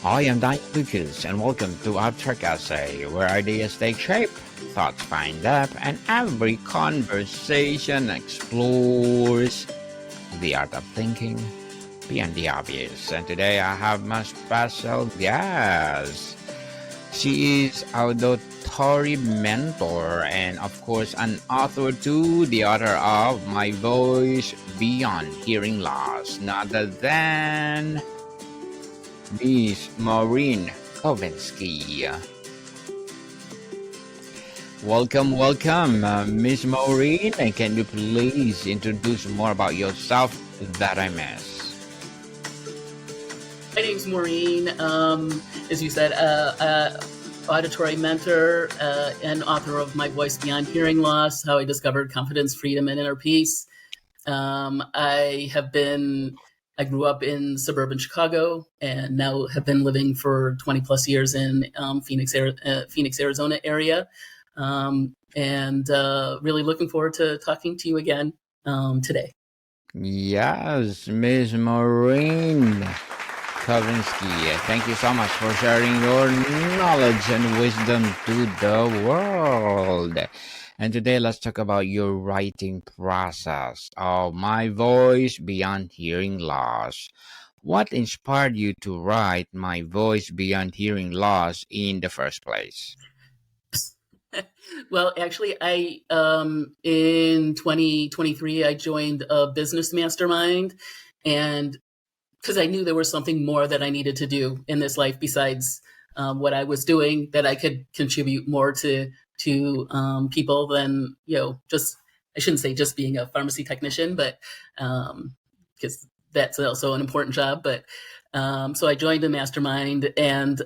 I am Diane Lucas, and welcome to our Trek Essay, where ideas take shape, thoughts find depth, and every conversation explores the art of thinking beyond the obvious. And today I have my special guest. She is Auditory Mentor and, of course, an author too, the author of My Voice Beyond Hearing Loss, none other than Miss Maureen Covinsky. Welcome, Miss Maureen. And can you please introduce more about yourself that I missed? My name's Maureen. As you said, auditory mentor and author of My Voice Beyond Hearing Loss, How I Discovered Confidence, Freedom, and Inner Peace. I grew up in suburban Chicago and now have been living for 20 plus years in Phoenix, Arizona area. And really looking forward to talking to you again today. Yes, Miss Maureen Covinsky, thank you so much for sharing your knowledge and wisdom to the world. And today, let's talk about your writing process of My Voice Beyond Hearing Loss. What inspired you to write My Voice Beyond Hearing Loss in the first place? Well, actually, in 2023, I joined a business mastermind, and because I knew there was something more that I needed to do in this life besides what I was doing, that I could contribute more to people than, just, I shouldn't say just being a pharmacy technician, but because that's also an important job. But so I joined a mastermind and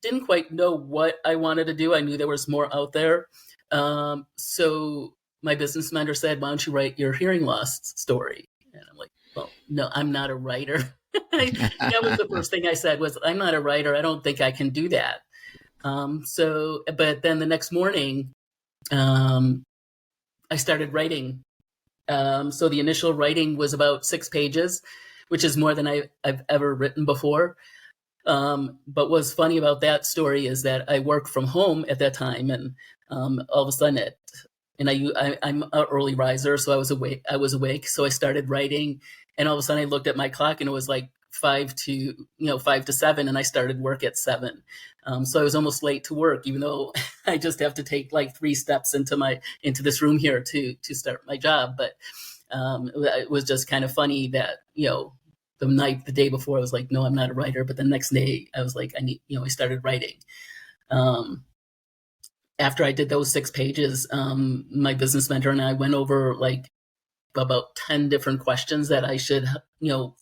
didn't quite know what I wanted to do. I knew there was more out there. So my business mentor said, why don't you write your hearing loss story? And I'm like, well, no, I'm not a writer. That was the first thing I said was, I'm not a writer. I don't think I can do that. But then the next morning, I started writing. So the initial writing was about 6 pages, which is more than I've ever written before. But what's funny about that story is that I worked from home at that time, and all of a sudden I'm an early riser, so I was awake. So I started writing, and all of a sudden I looked at my clock, and it was like 5 to 7, and I started work at 7. So I was almost late to work, even though I just have to take like 3 steps into this room here to start my job. But it was just kind of funny that the day before I was like, no, I'm not a writer, but the next day I was like, I started writing. After I did those 6 pages, my business mentor and I went over like about 10 different questions that I should,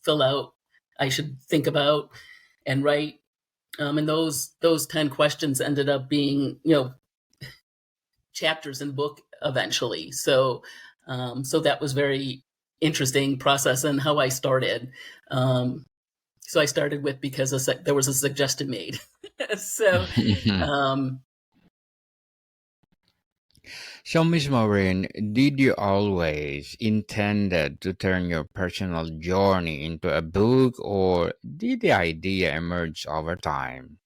fill out, I should think about and write. And those 10 questions ended up being, chapters in the book eventually. So that was very interesting process and how I started. So I started with because there was a suggestion made. So, Miss Maureen, did you always intended to turn your personal journey into a book, or did the idea emerge over time?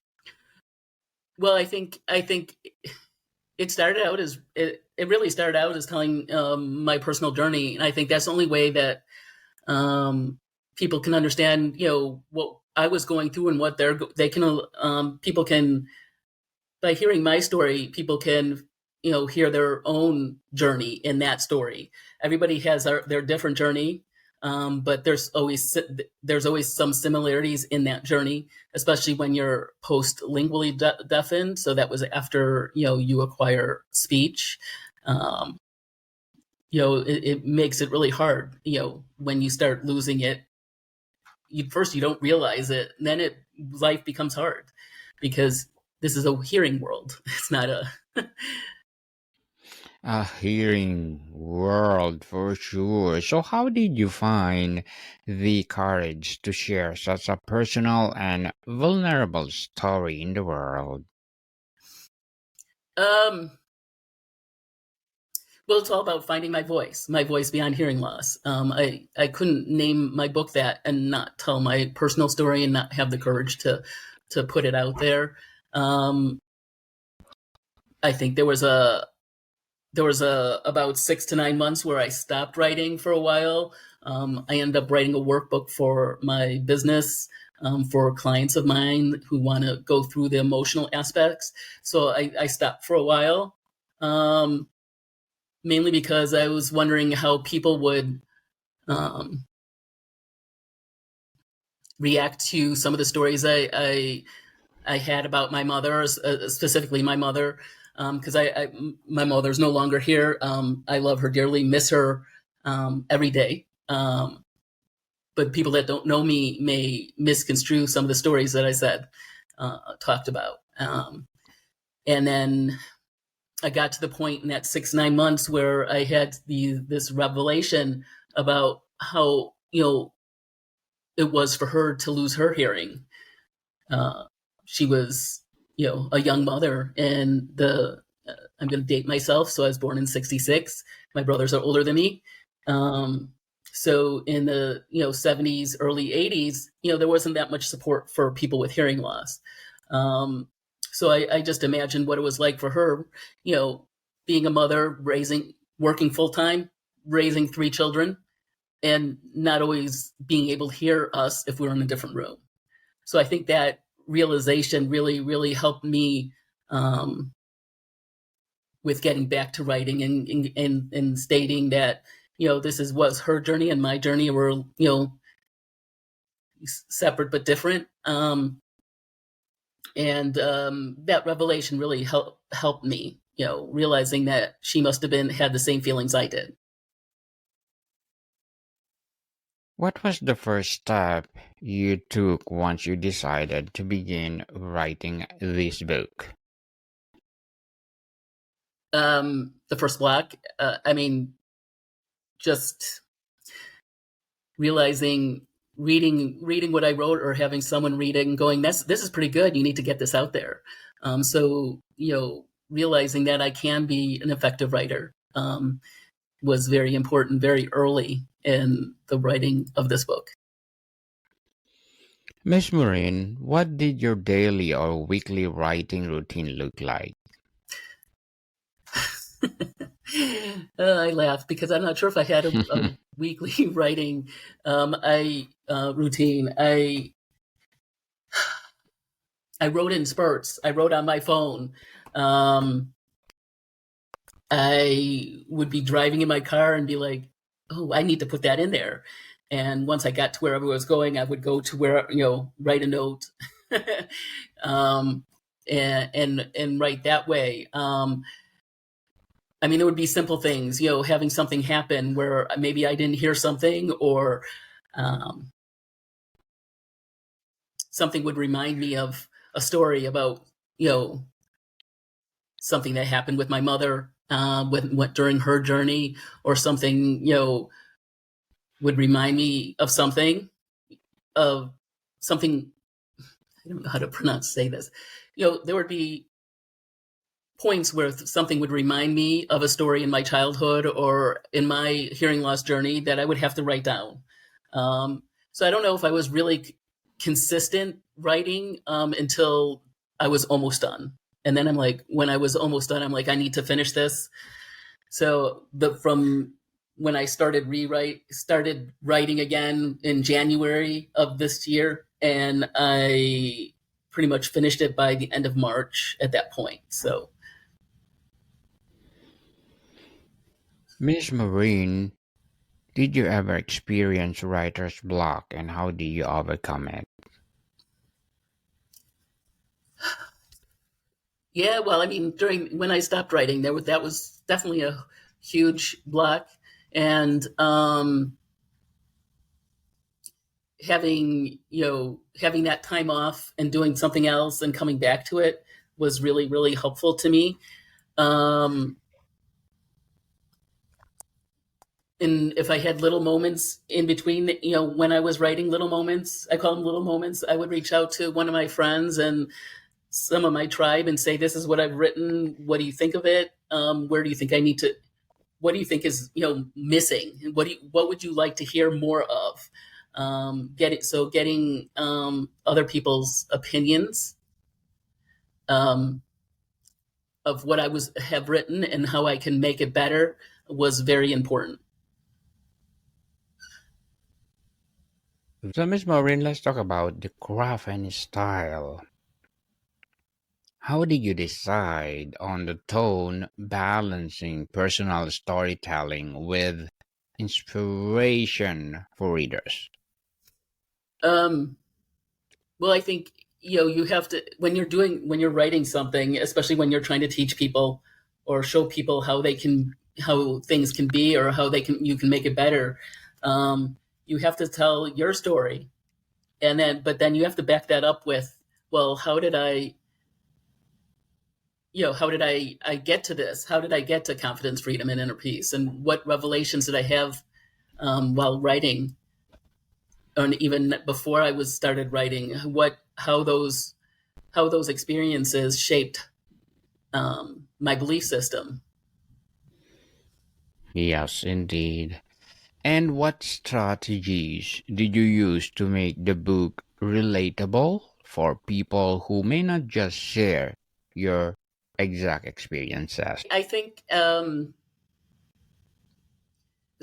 Well, I think it started out as it really started out as telling my personal journey, and I think that's the only way that people can understand, what I was going through and what people can, by hearing my story, people can hear their own journey in that story. Everybody has their different journey, but there's always some similarities in that journey, especially when you're post-lingually deafened. So that was after you acquire speech. It makes it really hard. When you start losing it, you don't realize it, and then life becomes hard because this is a hearing world. It's not A hearing world for sure. So, how did you find the courage to share such a personal and vulnerable story in the world? Well, it's all about finding my voice beyond hearing loss. I couldn't name my book that and not tell my personal story and not have the courage to to put it out there. I think there was about 6 to 9 months where I stopped writing for a while. I ended up writing a workbook for my business, for clients of mine who want to go through the emotional aspects. So I stopped for a while, mainly because I was wondering how people would react to some of the stories I had about my mother, specifically my mother, because my mother's no longer here. I love her dearly, miss her every day. But people that don't know me may misconstrue some of the stories that I said, talked about. And then I got to the point in that 6 9 months where I had this revelation about how it was for her to lose her hearing. She was a young mother, and I'm going to date myself, so I was born in 66. My brothers are older than me. So in the 70s, early 80s, there wasn't that much support for people with hearing loss. So I just imagined what it was like for her, being a mother, working full time, raising 3 children, and not always being able to hear us if we were in a different room. So I think that realization really, really helped me with getting back to writing and stating that this was her journey and my journey were separate but different. And that revelation really helped me, realizing that she must have had the same feelings I did. What was the first step you took once you decided to begin writing this book? The first block, just realizing, reading what I wrote, or having someone read it and going, this is pretty good. You need to get this out there. So realizing that I can be an effective writer was very important, very early in the writing of this book. Miss Maureen, what did your daily or weekly writing routine look like? I laugh because I'm not sure if I had a weekly writing routine. I wrote in spurts. I wrote on my phone. I would be driving in my car and be like, "Oh, I need to put that in there." And once I got to wherever I was going, I would go to where write a note, and write that way. There would be simple things, having something happen where maybe I didn't hear something, or something would remind me of a story about, something that happened with my mother, during her journey, or something, would remind me of something, I don't know how to say this. There would be points where something would remind me of a story in my childhood or in my hearing loss journey that I would have to write down. So I don't know if I was really consistent writing until I was almost done. And then when I was almost done, I'm like, I need to finish this. So from when I started writing again in January of this year, and I pretty much finished it by the end of March at that point. So, Miss Maureen, did you ever experience writer's block and how did you overcome it? yeah, well, during when I stopped writing, that was definitely a huge block, and having that time off and doing something else and coming back to it was really, really helpful to me. And if I had little moments in between, when I was writing, little moments, I call them little moments, I would reach out to one of my friends and some of my tribe and say, this is what I've written. What do you think of it? Where do you think what do you think is, missing? What would you like to hear more of? Getting other people's opinions um, of what have written and how I can make it better was very important. So, Miss Maureen, let's talk about the craft and style. How did you decide on the tone balancing personal storytelling with inspiration for readers? Um, well, I think you have to when you're writing something, especially when you're trying to teach people or show people how things can be or how you can make it better. Um, you have to tell your story, and then you have to back that up with, well, how did I get to this? How did I get to confidence, freedom, and inner peace? And what revelations did I have while writing, and even before I was started writing? How those experiences shaped my belief system. Yes, indeed. And what strategies did you use to make the book relatable for people who may not just share your exact experiences? I think, as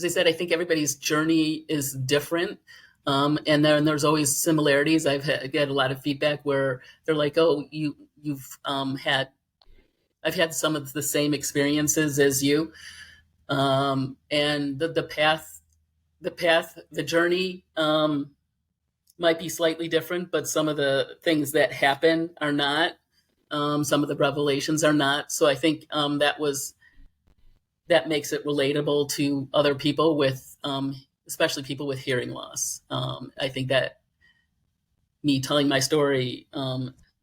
I said, I think everybody's journey is different. And then there's always similarities. Get a lot of feedback where they're like, "Oh, you've I've had some of the same experiences as you," and the journey might be slightly different, but some of the things that happen are not. Some of the revelations are not. So I think that makes it relatable to other people especially people with hearing loss. I think that me telling my story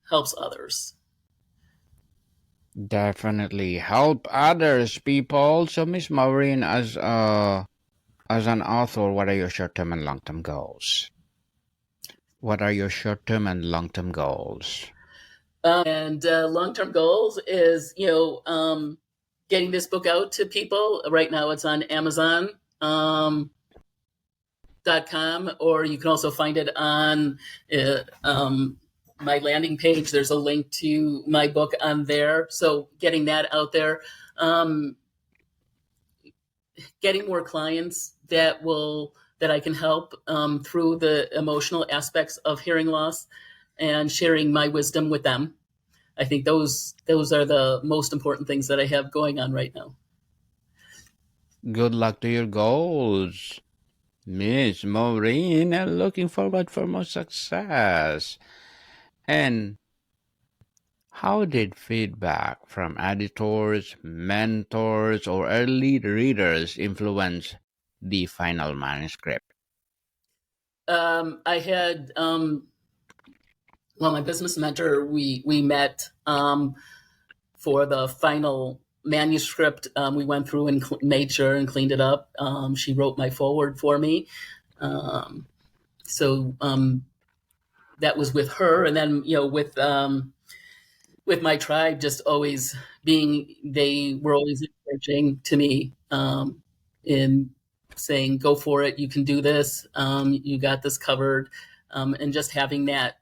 helps others. Definitely help others, people. So, Miss Maureen, as an author, what are your short-term and long-term goals? What are your short-term and long-term goals? And long-term goals is getting this book out to people. Right now it's on Amazon. .com, or you can also find it on my landing page. There's a link to my book on there. So getting that out there, getting more clients that I can help through the emotional aspects of hearing loss, and sharing my wisdom with them. I think those are the most important things that I have going on right now. Good luck to your goals, Miss Maureen, and looking forward for more success. And how did feedback from editors, mentors, or early readers influence the final manuscript? I had my business mentor. We met for the final manuscript. We went through and made sure and cleaned it up. She wrote my foreword for me. So that was with her, and then with my tribe, just always they were always encouraging to me in saying, "Go for it, you can do this, you got this covered," and just having that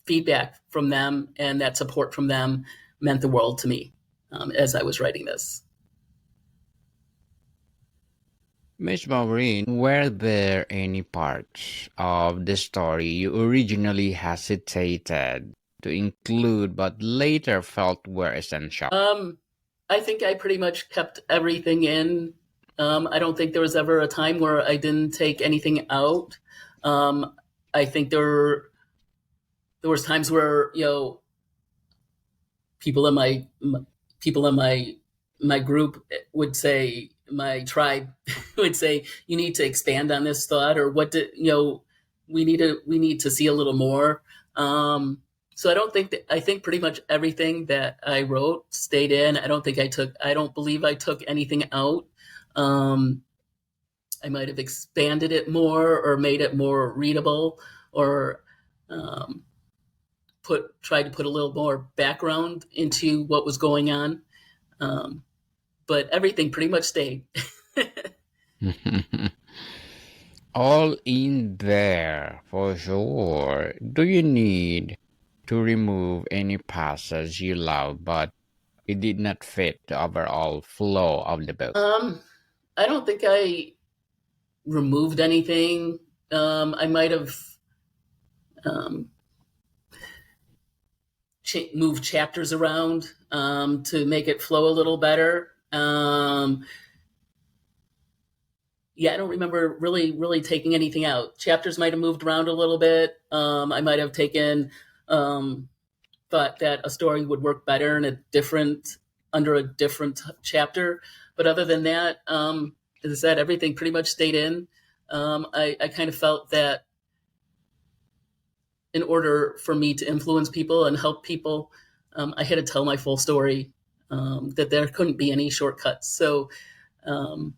feedback from them and that support from them meant the world to me as I was writing this. Miss Maureen, were there any parts of the story you originally hesitated to include but later felt were essential? I think I pretty much kept everything in. I don't think there was ever a time where I didn't take anything out. I think there was times where people in my group would say, my tribe would say, you need to expand on this thought, or we need to see a little more. So I think pretty much everything that I wrote stayed in. I don't believe I took anything out. I might have expanded it more or made it more readable, or um, tried to put a little more background into what was going on. But everything pretty much stayed. All in there for sure. Do you need to remove any passage you love but it did not fit the overall flow of the book? Um, I don't think I removed anything. I might have um, moved chapters around to make it flow a little better. Yeah, I don't remember really taking anything out. Chapters might have moved around a little bit. I might have taken thought that a story would work better in a different under a different chapter. But other than that, as I said, everything pretty much stayed in. I kind of felt that in order for me to influence people and help people, I had to tell my full story. That there couldn't be any shortcuts. So um,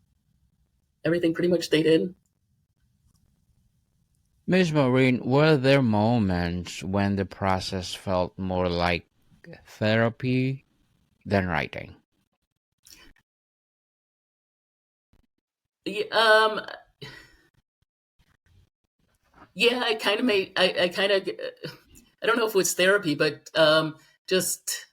everything pretty much stayed in. Miss Maureen, were there moments when the process felt more like therapy than writing? Yeah, yeah, I kind of made. I kind of. I don't know if it was therapy, but just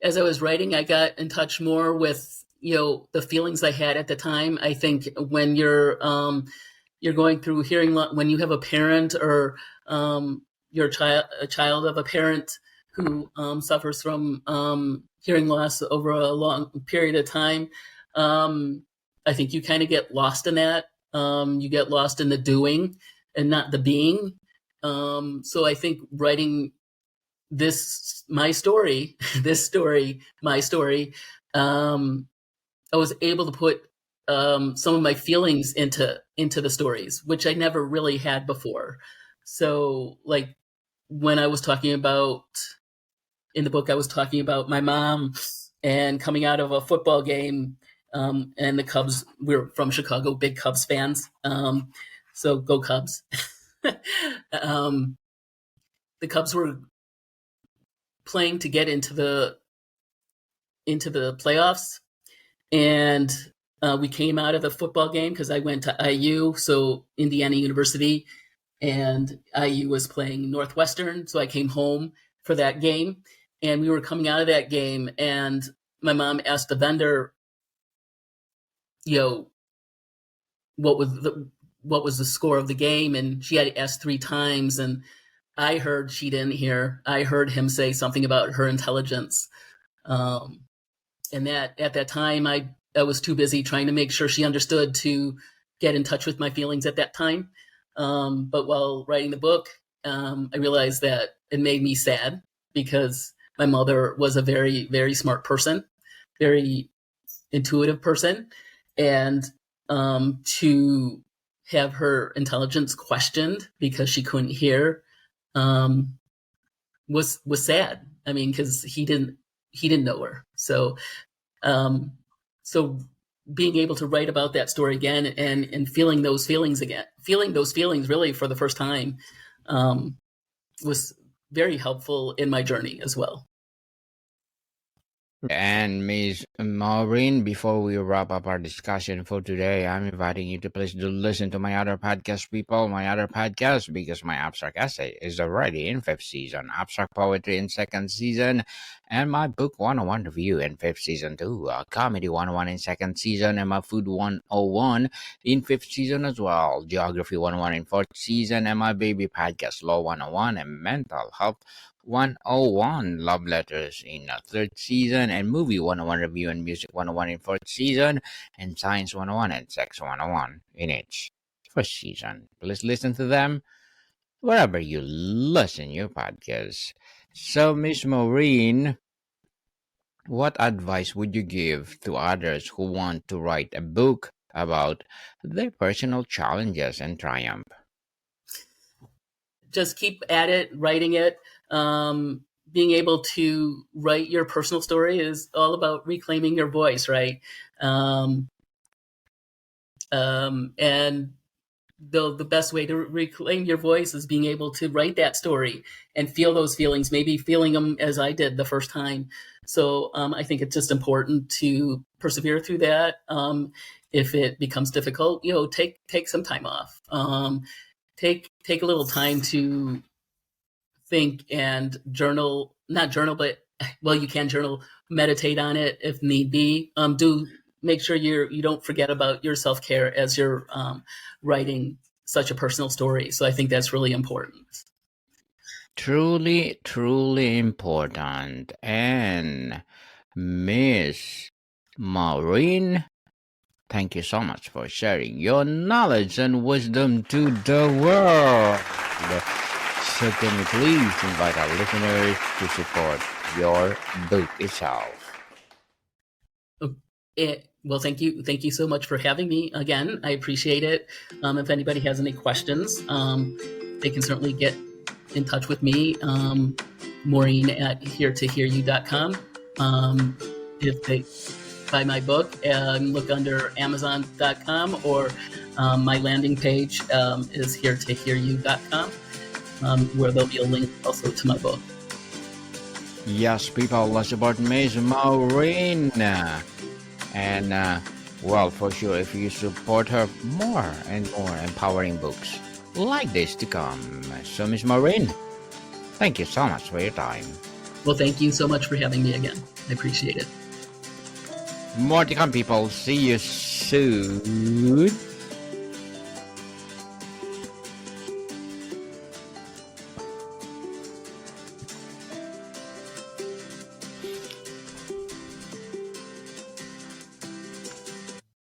as I was writing, I got in touch more with the feelings I had at the time. I think when you're going through hearing when you have a parent or you're a child of a parent who suffers from hearing loss over a long period of time. Um, I think you kind of get lost in that. You get lost in the doing and not the being. So I think writing this my story, this story, my story, um, I was able to put some of my feelings into the stories, which I never really had before. So, like when I was talking about in the book, I was talking about my mom and coming out of a football game, and the Cubs. We're from Chicago, big Cubs fans. So go Cubs. um, the Cubs were playing to get into the playoffs, and we came out of the football game because I went to IU, so Indiana University, and IU was playing Northwestern. So I came home for that game, and we were coming out of that game, and my mom asked the vendor, you know, what was the score of the game, and she had asked three times, and I heard she didn't hear. I heard him say something about her intelligence. Um, and that at that time I was too busy trying to make sure she understood to get in touch with my feelings at that time. But while writing the book, I realized that it made me sad because my mother was a very very smart person, very intuitive person, and to have her intelligence questioned because she couldn't hear um, was sad. I mean, because he didn't know her. Um, so being able to write about that story again and feeling those feelings again, feeling those feelings really for the first time, um, was very helpful in my journey as well. And Miss Maureen, before we wrap up our discussion for today, I'm inviting you to please do listen to my other podcast, people, my other podcast, because my abstract essay is already in fifth season, abstract poetry in second season, and my book 101 review in fifth season too, comedy 101 in second season, and my food 101 in fifth season as well, geography 101 in fourth season, and my baby podcast law 101 and mental health 101 Love Letters in third season, and Movie 101 Review and Music 101 in fourth season, and Science 101 and Sex 101 in each first season. Please listen to them wherever you listen your podcast. So, Miss Maureen, what advice would you give to others who want to write a book about their personal challenges and triumph? Just keep at it, writing it. Being able to write your personal story is all about reclaiming your voice, right? And the best way to reclaim your voice is being able to write that story and feel those feelings, maybe feeling them as I did the first time. So I think it's just important to persevere through that. If it becomes difficult, take some time off. Take a little time to think and journal, not journal, but well, you can journal, meditate on it if need be. Do make sure you don't forget about your self-care as you're writing such a personal story. So I think that's really important. Truly, truly important. And Miss Maureen, thank you so much for sharing your knowledge and wisdom to the world. So can you please invite our listeners to support your book itself? Well, thank you so much for having me again. I appreciate it. If anybody has any questions, they can certainly get in touch with me, Maureen at heretohearyou.com. If they buy my book, look under amazon.com, or my landing page is heretohearyou.com, where there'll be a link also to my book. Yes, people, let's support Miss Maureen. And, well, for sure, if you support her, more and more empowering books like this to come. So, Miss Maureen, thank you so much for your time. Well, thank you so much for having me again. I appreciate it. More to come, people. See you soon.